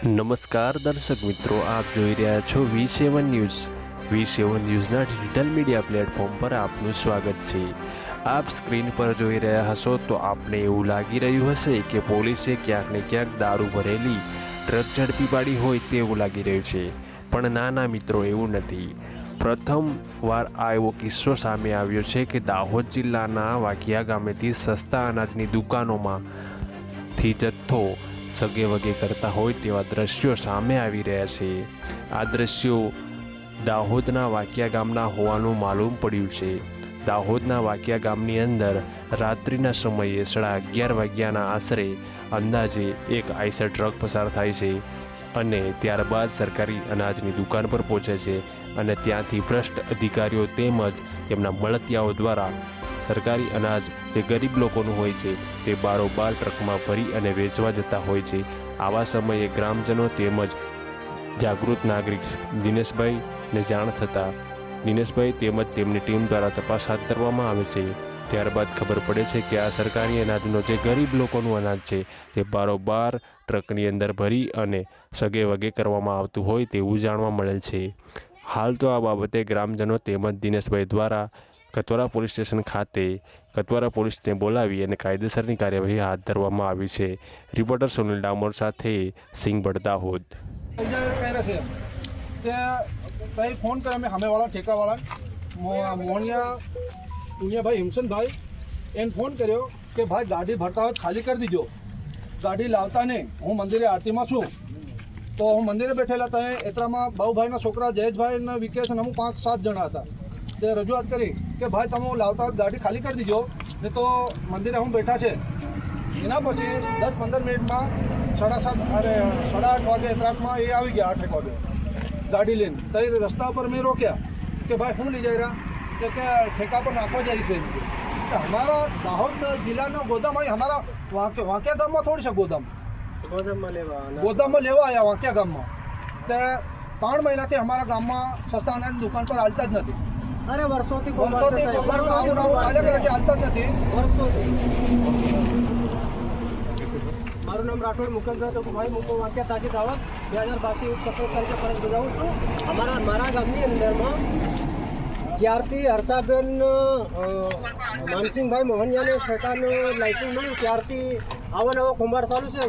નમસ્કાર દર્શક મિત્રો, આપ જોઈ રહ્યા છો V7 ન્યૂઝ. V7 ન્યૂઝના ડિજિટલ મીડિયા પ્લેટફોર્મ પર આપનું સ્વાગત છે. આપ સ્ક્રીન પર જોઈ રહ્યા હશો તો આપને એવું લાગી રહ્યું હશે કે પોલીસે ક્યાંક ને ક્યાંક દારૂ ભરેલી ટ્રક ઝડપી પાડી હોય તેવું લાગી રહ્યું છે, પણ ના મિત્રો, એવું નથી. પ્રથમ વાર આ એવો કિસ્સો સામે આવ્યો છે કે દાહોદ જિલ્લાના વાકિયા ગામેથી સસ્તા અનાજની દુકાનોમાંથી જથ્થો સગે વગે કરતા હોય તેવા દ્રશ્યો સામે આવી રહ્યા છે. આ દ્રશ્યો દાહોદના વાકિયા ગામના હોવાનું માલુમ પડ્યું છે. દાહોદના વાકિયા ગામની અંદર રાત્રિના સમયે 11:30 વાગ્યાના આશરે અંદાજે એક આઈસર ટ્રક પસાર થાય છે અને ત્યારબાદ સરકારી અનાજની દુકાન પર પહોંચે છે અને ત્યાંથી ભ્રષ્ટ અધિકારીઓ તેમજ તેમના મળતિયાઓ દ્વારા સરકારી અનાજ જે ગરીબ લોકોનું હોય છે તે બારોબાર ટ્રકમાં ભરી અને વેચવા જતા હોય છે. આવા સમયે ગ્રામજનો તેમજ જાગૃત નાગરિક દિનેશભાઈને જાણ થતાં દિનેશભાઈ તેમજ તેમની ટીમ દ્વારા તપાસ હાથ ધરવામાં આવે છે. ત્યારબાદ ખબર પડે છે કે આ સરકારી અનાજનો જે ગરીબ લોકોનું અનાજ છે તે બારોબાર ટ્રકની અંદર ભરી અને સગે વગે કરવામાં આવતું હોય તેવું જાણવા મળેલ છે. હાલ તો આ બાબતે ગ્રામજનો તેમજ દિનેશભાઈ દ્વારા કતવારા પોલીસ સ્ટેશન ખાતે કતવારા પોલીસને બોલાવી અને કાયદેસરની કાર્યવાહી હાથ ધરવામાં આવી છે. રિપોર્ટર સુનિલ ડામોર સાથે સિંગબડ, દાહોદ. फोन कर हमें वाला ठेका वाला मोहनिया भाई हिमसन भाई एन फोन કર્યો કે ભાઈ ગાડી ભરતા હોય ખાલી કરી દીજો. ગાડી લાવતા નહીં. હું મંદિરે આરતીમાં છું તો હું મંદિરે બેઠેલા ત્યાં એટલામાં બાઉભાઈના છોકરા જયેશભાઈ અને વિકેશ અને હું 5-7 જણા હતા. તે રજૂઆત કરી કે ભાઈ તમે લાવતા હોય ગાડી ખાલી કરી દીજો ને તો મંદિરે હું બેઠા છે. એના પછી 10-15 મિનિટમાં 7:30 વાગે એટલામાં એ આવી ગયા 8 વાગે ગાડી લઈને. તો રસ્તા પર મેં રોક્યા કે ભાઈ શું લઈ જઈ રહ્યા કે ठेका पर नाखवा जारी से हमारा दाहोद जिला ना गोदाम है हमारा वाक्या गाम में थोड़ी सा गोदाम में लेवा आया वाक्या गाम में. तो 3 महीनाથી हमारा गाम में सस्ता अनाज दुकान पर हालता ज નથી. अरे वर्षोથી हालता જ નથી. મારું નામ રાઠોડ મુકેશભાઈ તો ભાઈ હું વાક્યા તાજી દાવત 2012 17 તારીખે ફરજ બજાવું છું. મારા ગામની અંદરમાં જ્યારથી હર્ષાબેન માનસિંહભાઈ મોહનિયાને ઠેકાનું લાઇસન્સ મળ્યું ત્યારથી આવો નવો કુંભાર ચાલુ છે.